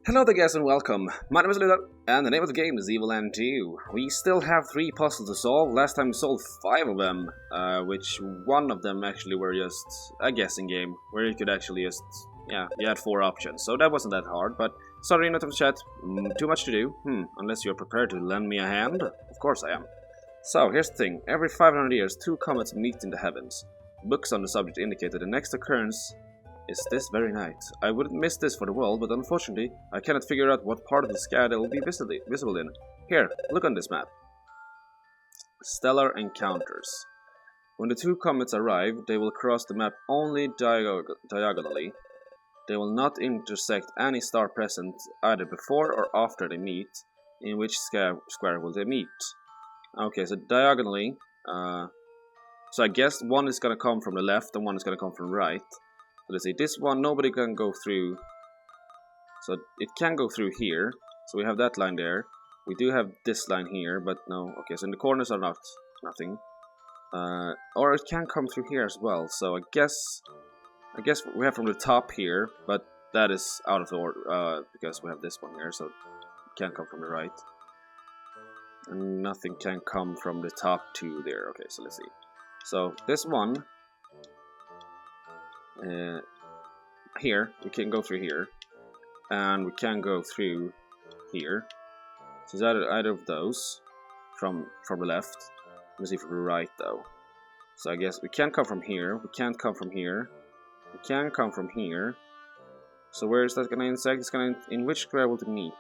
Hello there guys and welcome. My name is Ludeer and the name of the game is Evoland 2. We still have 3 puzzles to solve. Last time we solved 5 of them, which one of them actually were just a guessing game, where you could actually just, you had 4 options. So that wasn't that hard, but sorry not to chat, too much to do. Unless you're prepared to lend me a hand? Of course I am. So here's the thing, every 500 years 2 comets meet in the heavens. Books on the subject indicate that the next occurrence is this very night. I wouldn't miss this for the world, but unfortunately, I cannot figure out what part of the sky they will be visible in. Here, look on this map. Stellar encounters. When the 2 comets arrive, they will cross the map only diagonally. They will not intersect any star present either before or after they meet. In which square will they meet? Okay, so diagonally. So I guess one is gonna come from the left and one is gonna come from the right. So let's see, this one nobody can go through, so it can go through here, so we have that line there. We do have this line here, but no, okay, so in the corners are nothing. Or it can come through here as well, so I guess we have from the top here, but that is out of the order, because we have this one here, so it can't come from the right. And nothing can come from the top to there, okay, so let's see. So this one, here, we can go through here, and we can go through here. So it's either of those from the left. Let's see from the right though. So I guess we can't come from here. We can't come from here. We can come from here. So where is that gonna intersect? It's gonna in which square will they meet?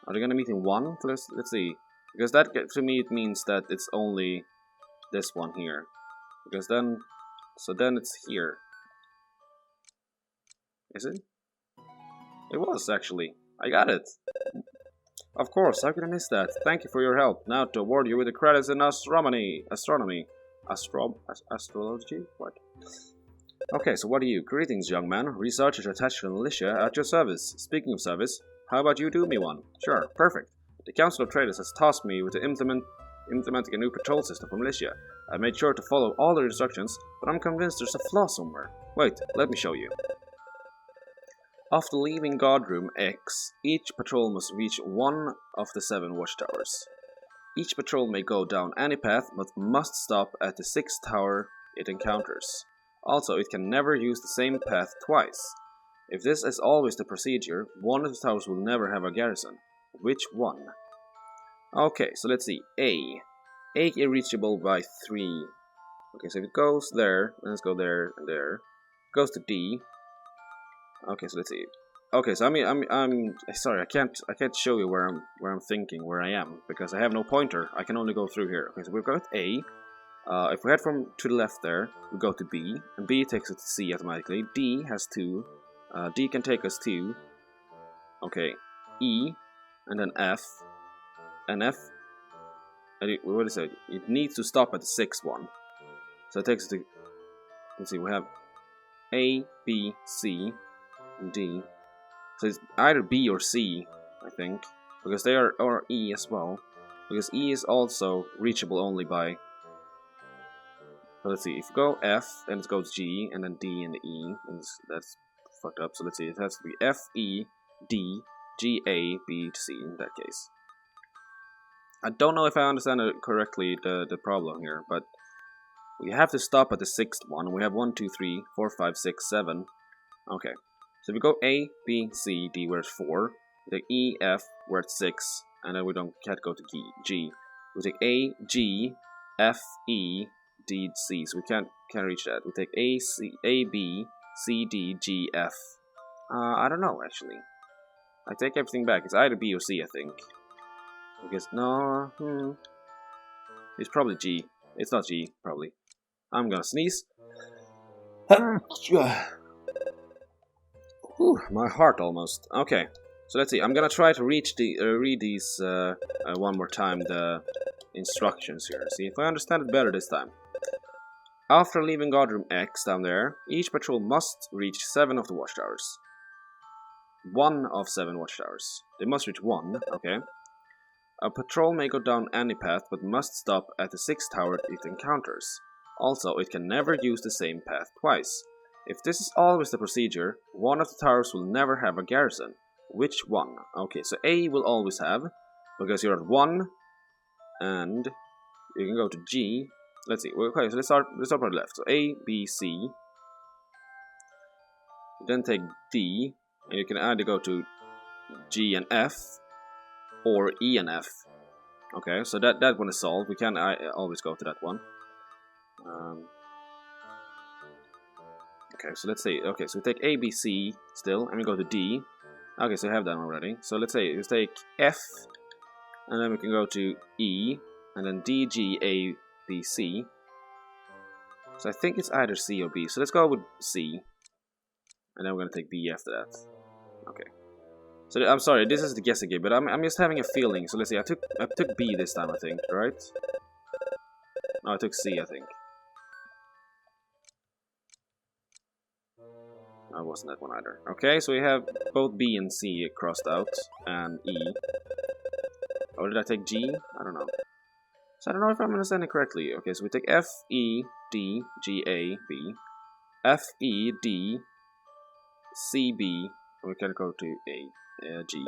Are they gonna meet in one? Let's see. Because that to me it means that it's only this one here. Because then it's here. Is it? It was, actually. I got it. Of course, how could I miss that? Thank you for your help. Now to award you with the credits in astronomy. Astrology? What? Okay, so what are you? Greetings, young man. Researchers attached to the militia at your service. Speaking of service, how about you do me one? Sure, perfect. The Council of Traders has tasked me with implementing a new patrol system for militia. I made sure to follow all their instructions, but I'm convinced there's a flaw somewhere. Wait, let me show you. After leaving Guardroom X, each patrol must reach one of the 7 watchtowers. Each patrol may go down any path, but must stop at the 6th tower it encounters. Also, it can never use the same path twice. If this is always the procedure, one of the towers will never have a garrison. Which one? Okay, so let's see. A reachable by 3. Okay, so if it goes there, then let's go there and there. It goes to D. Okay, so let's see. Okay, so I'm sorry, I can't show you where I'm thinking where I am because I have no pointer. I can only go through here. Okay, so we've got A. If we head to the left there, we go to B, and B takes us to C automatically. D has 2. D can take us to. Okay, E, and then F, and F. And what is it? It needs to stop at the 6th one. So it takes us to. Let's see, we have A, B, C. D. So it's either B or C, I think, because they are, or E as well, because E is also reachable only by. So let's see, if you go F, then it goes G, and then D and the E, and that's fucked up. So let's see, it has to be F, E, D, G, A, B, C in that case. I don't know if I understand it correctly the problem here, but we have to stop at the 6th one. We have 1, 2, 3, 4, 5, 6, 7. Okay. So if we go A, B, C, D, we're at 4. We take E, F, we're at 6. And then we can't go to G. We take A, G, F, E, D, C. So we can't reach that. We take A, B, C, D, G, F. I don't know, actually. I take everything back. It's either B or C, I think. Because, no, it's probably G. It's not G, probably. I'm gonna sneeze. Whew, my heart almost. Okay, so let's see. I'm gonna try to read these one more time, the instructions here. See if I understand it better this time. After leaving Guardroom X down there, each patrol must reach 7 of the watchtowers. 1 of 7 watchtowers. They must reach 1, okay. A patrol may go down any path, but must stop at the 6th tower it encounters. Also, it can never use the same path twice. If this is always the procedure, one of the towers will never have a garrison. Which one? Okay, so A will always have, because you're at 1, and you can go to G. Let's see. Okay, so let's start from the left. So A, B, C. Then take D, and you can either go to G and F, or E and F. Okay, so that one is solved. We can always go to that one. Okay, so let's say, okay, so we take A, B, C still, and we go to D. Okay, so we have that already. So let's say we take F, and then we can go to E, and then D, G, A, B, C. So I think it's either C or B. So let's go with C, and then we're gonna take B after that. Okay. So I'm sorry, this is the guessing game, but I'm just having a feeling. So let's see, I took B this time, I think, right? No, I took C, I think. No, it wasn't that one either. Okay, so we have both B and C crossed out, and E. Or did I take G? I don't know. So I don't know if I'm understanding correctly. Okay, so we take F, E, D, G, A, B. F, E, D, C, B. And we can go to A, G.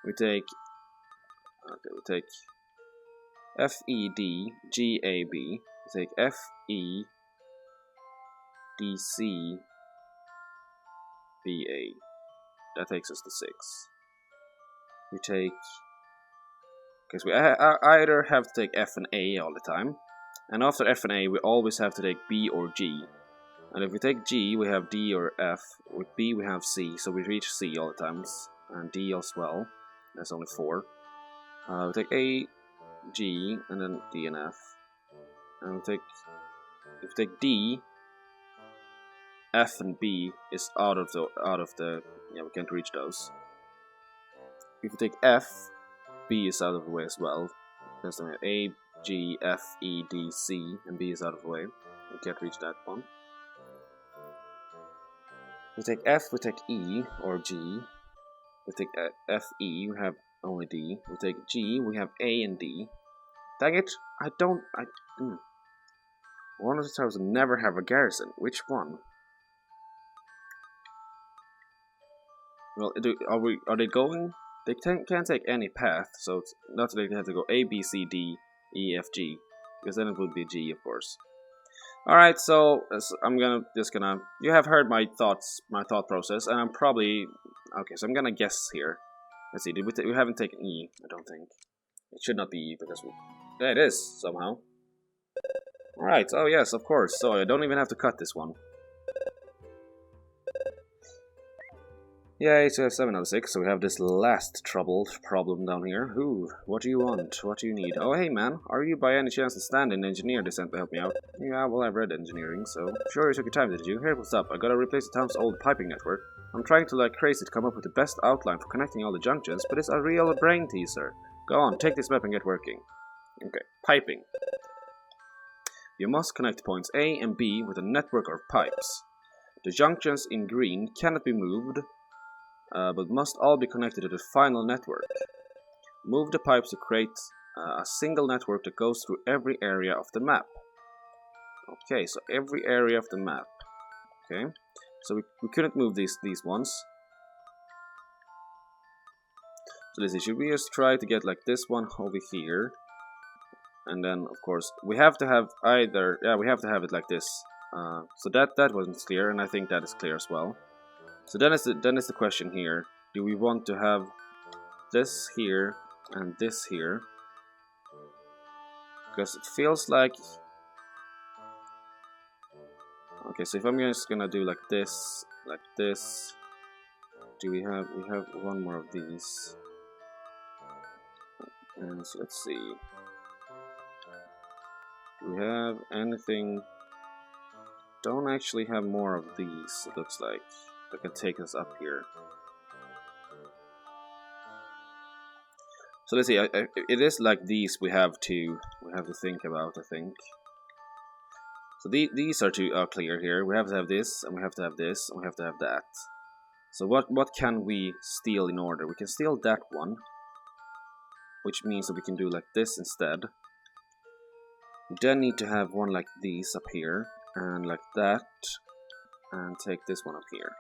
We take F, E, D, G, A, B. We take F, E, D, C, B, A. That takes us to 6. We take... Okay, so we either have to take F and A all the time. And after F and A, we always have to take B or G. And if we take G, we have D or F. With B, we have C. So we reach C all the times. And D as well. That's only 4. We take A, G, and then D and F. And if we take D, F and B is out of the yeah, we can't reach those. If we take F, B is out of the way as well. Because then we have A, G, F, E, D, C, and B is out of the way. We can't reach that one. We take F, we take E or G. We take F, E, we have only D. We take G, we have A and D. Dang it! One of the towers will never have a garrison. Which one? Well, are they going? They can't take any path, so it's not that they have to go A, B, C, D, E, F, G, because then it would be G, of course. All right, so I'm just gonna. You have heard my thought process, and I'm probably okay. So I'm gonna guess here. Let's see. We haven't taken E? I don't think it should not be E because yeah, it is somehow. All right. Oh yes, of course. So I don't even have to cut this one. Yeah, it's 7 out of 6, so we have this last problem down here. Who? What do you want? What do you need? Oh, hey man, are you by any chance the stand-in engineer they sent to help me out? Yeah, well, I've read engineering, so... Sure, you took your time, did you? Here, what's up? I gotta replace the town's old piping network. I'm trying to like crazy to come up with the best outline for connecting all the junctions, but it's a real brain teaser. Go on, take this map and get working. Okay, piping. You must connect points A and B with a network of pipes. The junctions in green cannot be moved, but must all be connected to the final network. Move the pipes to create a single network that goes through every area of the map. Okay, so every area of the map. Okay, so we couldn't move these ones. So let's see, should we just try to get like this one over here? And then, of course, we have to have either... Yeah, we have to have it like this. So that wasn't clear, and I think that is clear as well. So then is the question here. Do we want to have this here and this here? Because it feels like... Okay, so if I'm just gonna do like this, do we have one more of these? And so let's see. Do we have anything? Don't actually have more of these, it looks like. That can take us up here. So let's see. It is like these we have to think about. I think. So these are clear here. We have to have this, and we have to have this, and we have to have that. So what can we steal in order? We can steal that one, which means that we can do like this instead. We then need to have one like these up here, and like that, and take this one up here.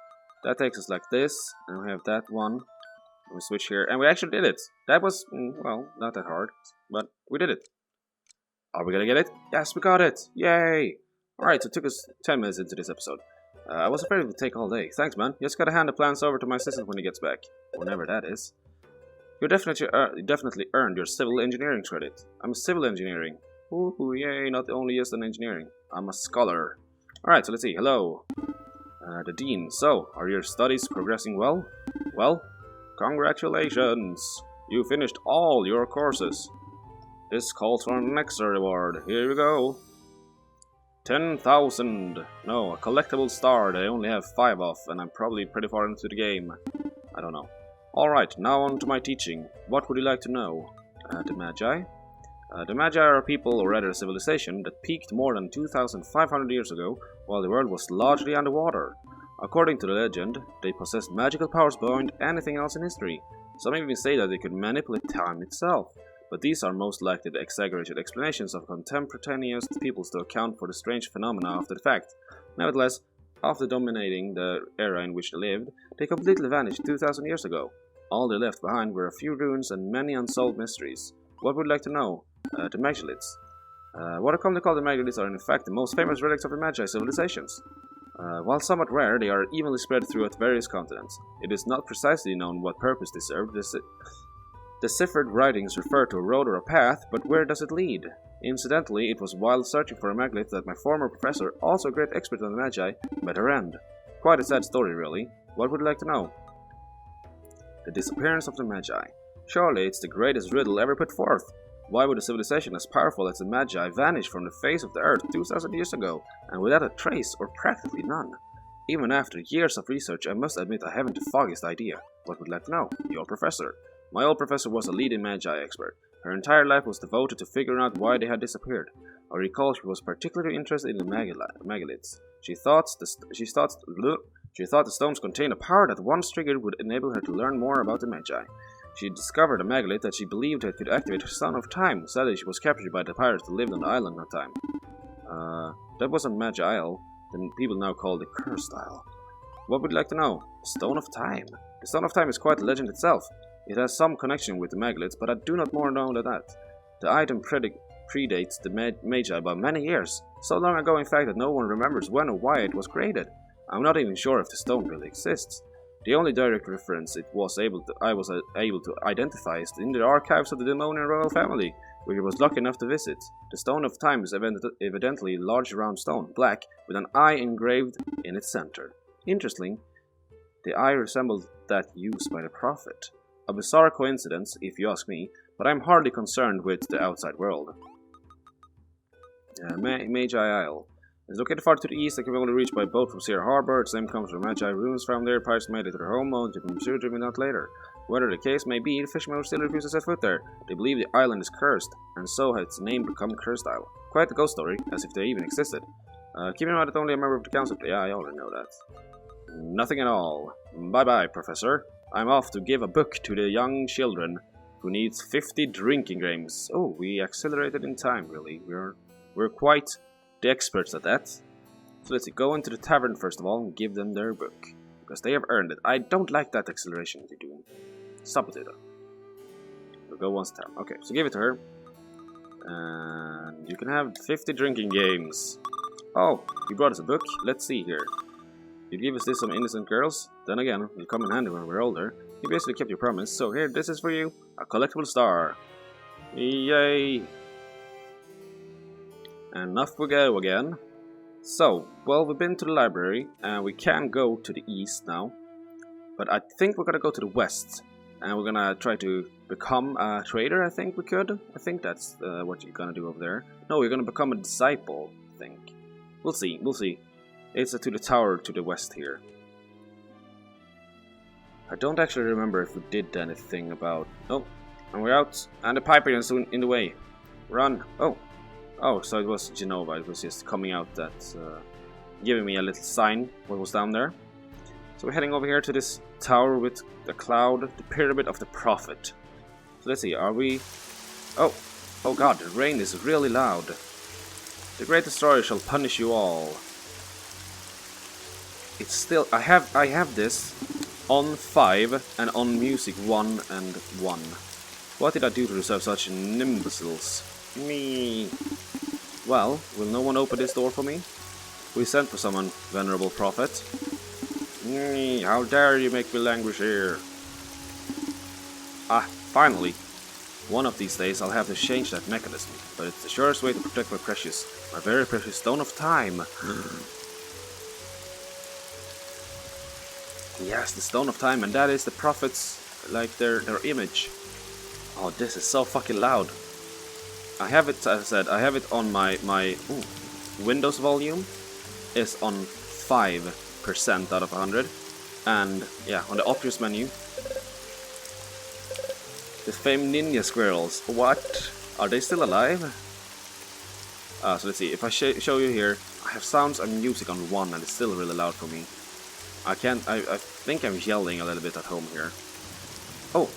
that takes us like this, and we have that one. And we switch here, and we actually did it. That was, well, not that hard, but we did it. Are we gonna get it? Yes, we got it! Yay! Alright, so it took us 10 minutes into this episode. I was afraid it would take all day. Thanks, man. Just gotta hand the plans over to my assistant when he gets back. Whenever that is. You definitely earned your civil engineering credit. I'm a civil engineering. Ooh, yay, not only just an engineering. I'm a scholar. Alright, so let's see. Hello. The Dean. So, are your studies progressing well? Well, congratulations. You finished all your courses. This calls for an extra reward. Here we go. 10,000. No, a collectible star that I only have 5 of, and I'm probably pretty far into the game. I don't know. Alright, now on to my teaching. What would you like to know? The Magi? The Magi are a people, or rather a civilization, that peaked more than 2,500 years ago, while the world was largely underwater. According to the legend, they possessed magical powers beyond anything else in history. Some even say that they could manipulate time itself. But these are most likely the exaggerated explanations of contemporaneous peoples to account for the strange phenomena after the fact. Nevertheless, after dominating the era in which they lived, they completely vanished 2,000 years ago. All they left behind were a few ruins and many unsolved mysteries. What would you like to know? The Megaliths. What are commonly called the Megaliths are in fact the most famous relics of the Magi civilizations. While somewhat rare, they are evenly spread throughout various continents. It is not precisely known what purpose they serve. The ciphered writings refer to a road or a path, but where does it lead? Incidentally, it was while searching for a megalith that my former professor, also a great expert on the Magi, met her end. Quite a sad story, really. What would you like to know? The disappearance of the Magi. Surely it's the greatest riddle ever put forth. Why would a civilization as powerful as the Magi vanish from the face of the earth 2,000 years ago, and without a trace or practically none? Even after years of research, I must admit I haven't the foggiest idea. What would you like to know? Your professor. My old professor was a leading Magi expert. Her entire life was devoted to figuring out why they had disappeared. I recall she was particularly interested in the megaliths. She thought the stones contained a power that once triggered would enable her to learn more about the Magi. She discovered a megalith that she believed that could activate her Stone of Time. Sadly, she was captured by the pirates that lived on the island that time. That wasn't Magi Isle, then people now call it Cursed Isle. What would you like to know? The Stone of Time. The Stone of Time is quite a legend itself. It has some connection with the megaliths, but I do not more know than that. The item predates the Magi by many years, so long ago in fact that no one remembers when or why it was created. I'm not even sure if the stone really exists. The only direct reference I was able to identify is in the archives of the Demonian royal family, which I was lucky enough to visit. The Stone of Time is evidently a large round stone, black, with an eye engraved in its center. Interesting, the eye resembled that used by the prophet. A bizarre coincidence, if you ask me, but I'm hardly concerned with the outside world. Magi Isle. It's located far to the east and can be only reached by boat from Sierra Harbor. Its name comes from Magi ruins found there. Pirates made it to their home mode. You can pursue them out later. Whatever the case may be, the fishermen still refuse to set foot there. They believe the island is cursed, and so has its name become Cursed Isle. Quite a ghost story, as if they even existed. Keep in mind that only a member of the council. Yeah, I already know that. Nothing at all. Bye-bye, Professor. I'm off to give a book to the young children who needs 50 drinking games. Oh, we accelerated in time, really. We're quite the experts at that. So let's see, go into the tavern first of all and give them their book. Because they have earned it. I don't like that acceleration you're doing. Stop it, We'll go once time. Okay, so give it to her. And you can have 50 drinking games. Oh, you brought us a book. Let's see here. You give us this some innocent girls. Then again, it'll come in handy when we're older. You basically kept your promise. So here, this is for you. A collectible star. Yay! And off we go again. So, well, we've been to the library, and we can go to the east now. But I think we're gonna go to the west. And we're gonna try to become a trader, I think we could. I think that's what you're gonna do over there. No, you're gonna become a disciple, I think. We'll see, we'll see. It's to the tower to the west here. I don't actually remember if we did anything about... Oh, and we're out. And the piper is in the way. Run. Oh. Oh, so it was Genova. It was just coming out that... giving me a little sign what was down there. So we're heading over here to this tower with the cloud. The pyramid of the prophet. So let's see, are we... Oh. Oh god, the rain is really loud. The great destroyer shall punish you all. it's still... I have this on 5 and on music 1 and 1. What did I do to deserve such imbeciles? Me. Well, will no one open this door for me? We sent for someone, venerable prophet. Me, how dare you make me languish here? Ah, finally. One of these days I'll have to change that mechanism, but it's the surest way to protect my very precious stone of time. Yes, the stone of time, and that is the prophet's, like, their image. Oh, this is so fucking loud. I have it, as I said, I have it on my Windows volume is on 5% out of 100, and yeah, on the options menu, the famed ninja squirrels. What? Are they still alive? So let's see. If I show you here, I have sounds and music on 1, and it's still really loud for me. I think I'm yelling a little bit at home here. Oh,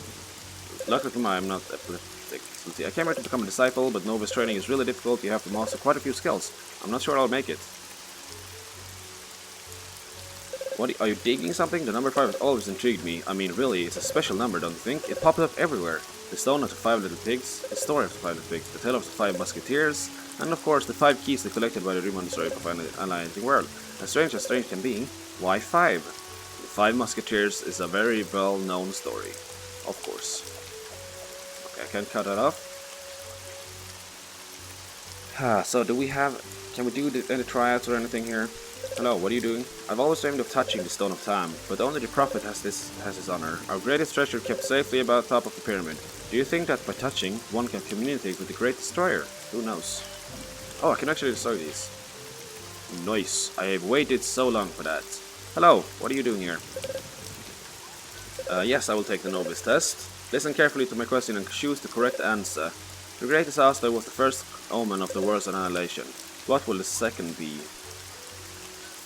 luckily for me, I'm not epileptic. So let's see. I came here to become a disciple, but novice training is really difficult. You have to master quite a few skills. I'm not sure I'll make it. What, are you digging something? The number 5 has always intrigued me. I mean, really, it's a special number, don't you think? It pops up everywhere. The stone of the 5 little pigs, the story of the 5 little pigs, the tale of the 5 musketeers, and of course the 5 keys that collected by the dream on the story of an alienating world. As strange can be, why 5? The 5 musketeers is a very well-known story, of course. Okay, I can't cut that off. So do we have... Can we do any tryouts or anything here? Hello, what are you doing? I've always dreamed of touching the Stone of Time, but only the Prophet has his honor. Our greatest treasure kept safely about the top of the pyramid. Do you think that by touching, one can communicate with the Great Destroyer? Who knows? Oh, I can actually destroy these. Nice. I have waited so long for that. Hello, what are you doing here? Yes, I will take the novice test. Listen carefully to my question and choose the correct answer. The great disaster was the first omen of the world's annihilation. What will the second be?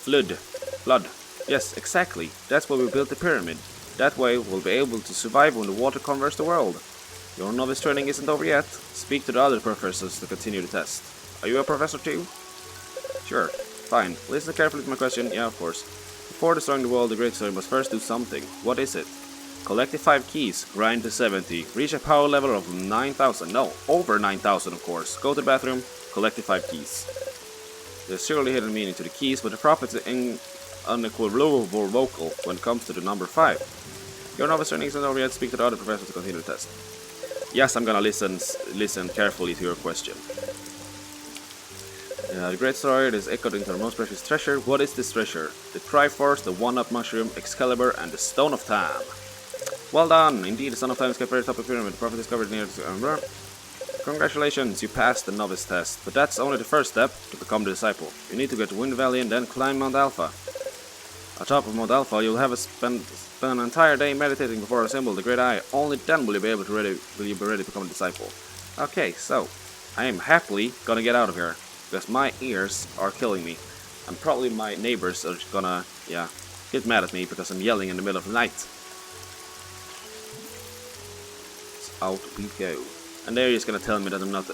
Flood. Yes, exactly. That's why we built the pyramid. That way we'll be able to survive when the water covers the world. Your novice training isn't over yet. Speak to the other professors to continue the test. Are you a professor too? Sure. Fine. Listen carefully to my question. Yeah, of course. Before destroying the world, the Great Destroyer must first do something. What is it? Collect the 5 keys. Grind to 70. Reach a power level of 9,000. No, over 9,000 of course. Go to the bathroom. Collect the 5 keys. There's surely hidden meaning to the keys, but the prophet is unequivocal vocal when it comes to the number 5. Your novice training isn't over yet. Speak to the other professors to continue the test. Yes, I'm gonna listen carefully to your question. The Great Destroyer is echoed into our most precious treasure. What is this treasure? The Triforce, the One-Up Mushroom, Excalibur, and the Stone of Time. Well done! Indeed, the Stone of Time is kept very top of the pyramid. The prophet discovered near the... Congratulations, you passed the novice test, but that's only the first step to become the disciple. You need to get to Wind Valley and then climb Mount Alpha. Atop of Mount Alpha, you'll have spend an entire day meditating before a symbol, the Great Eye. Only then will you be ready to become a disciple. Okay, so I am happily gonna get out of here because my ears are killing me, and probably my neighbors are gonna get mad at me because I'm yelling in the middle of the night. So out we go. And they're just gonna tell me that I'm not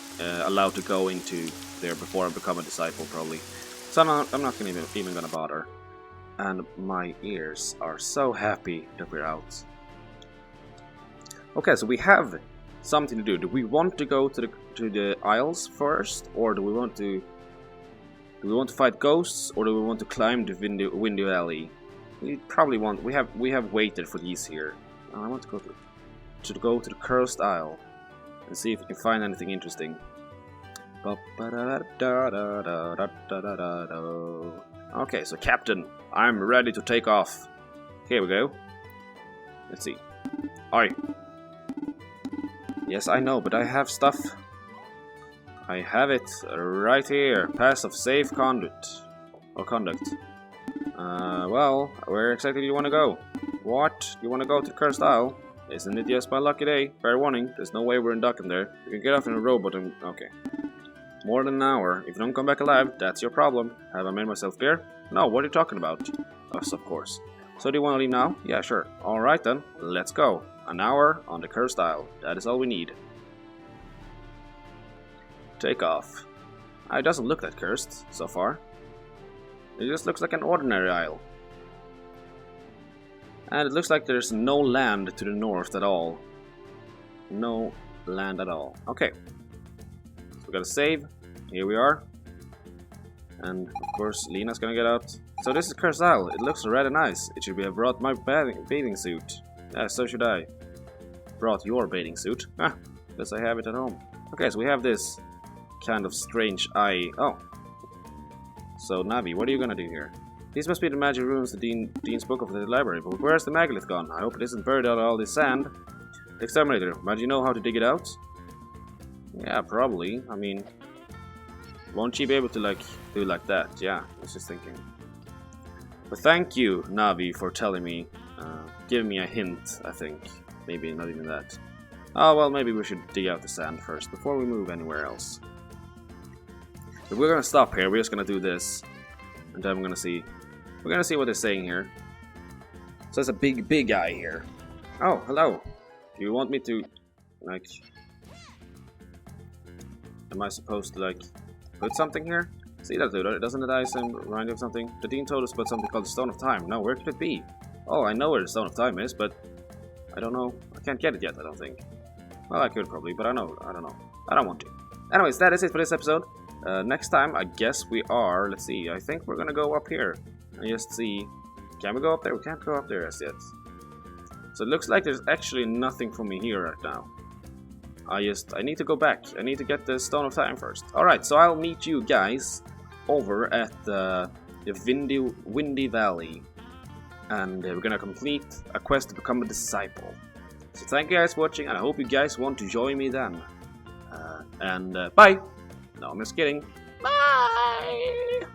allowed to go into there before I become a disciple, probably. So I'm not gonna even gonna bother. And my ears are so happy that we're out. Okay, so we have something to do. Do we want to go to the Isles first, or do we want to fight ghosts, or do we want to climb the Windy Valley? We probably want. We have waited for these here. I want to go to the Cursed Isle. And see if we can find anything interesting. Okay, so Captain, I'm ready to take off. Here we go. Let's see. Oi. Yes, I know, but I have stuff. I have it right here. Pass of safe conduct. Well, where exactly do you want to go? What? You want to go to the Cursed Isle? Isn't it just my lucky day? Fair warning, there's no way we're docking there. You can get off in a robot and... okay. More than an hour. If you don't come back alive, that's your problem. Have I made myself clear? No, what are you talking about? Us, of course. So do you want to leave now? Yeah, sure. Alright then, let's go. An hour on the Cursed Isle. That is all we need. Take off. It doesn't look that cursed, so far. It just looks like an ordinary isle. And it looks like there's no land to the north at all. No land at all. Okay. So we gotta save. Here we are. And of course, Lena's gonna get out. So this is Curacao. It looks rather nice. It should be brought my bathing suit. Yeah, so should I. Brought your bathing suit. Ah, guess I have it at home. Okay, so we have this kind of strange eye. Oh. So Navi, what are you gonna do here? These must be the magic runes the Dean spoke of at the library, but where's the megalith gone? I hope it isn't buried out of all this sand. The exterminator, might you know how to dig it out? Yeah, probably. I mean, won't she be able to, like, do like that? Yeah, I was just thinking. But thank you, Navi, for telling me, giving me a hint, I think. Maybe not even that. Oh, well, maybe we should dig out the sand first, before we move anywhere else. But we're gonna stop here, we're just gonna do this. And then we're gonna see what they're saying here. So there's a big guy here. Oh, hello. Do you want me to, like... Am I supposed to, like, put something here? See that dude, doesn't it item remind you of something? The Dean told us about something called the Stone of Time. Now, where could it be? Oh, I know where the Stone of Time is, but... I don't know. I can't get it yet, I don't think. Well, I could probably, but I don't know. I don't want to. Anyways, that is it for this episode. Next time, I guess we are... Let's see, I think we're gonna go up here. And just see... Can we go up there? We can't go up there as yet. So it looks like there's actually nothing for me here right now. I need to go back. I need to get the Stone of Time first. Alright, so I'll meet you guys over at the Windy Valley. And we're gonna complete a quest to become a disciple. So thank you guys for watching, and I hope you guys want to join me then. Bye! No, I'm just kidding. Bye!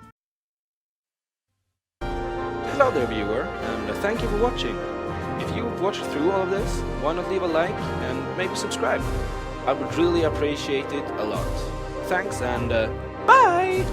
Hello there, viewer, and thank you for watching. If you've watched through all of this, why not leave a like and maybe subscribe? I would really appreciate it a lot. Thanks and bye!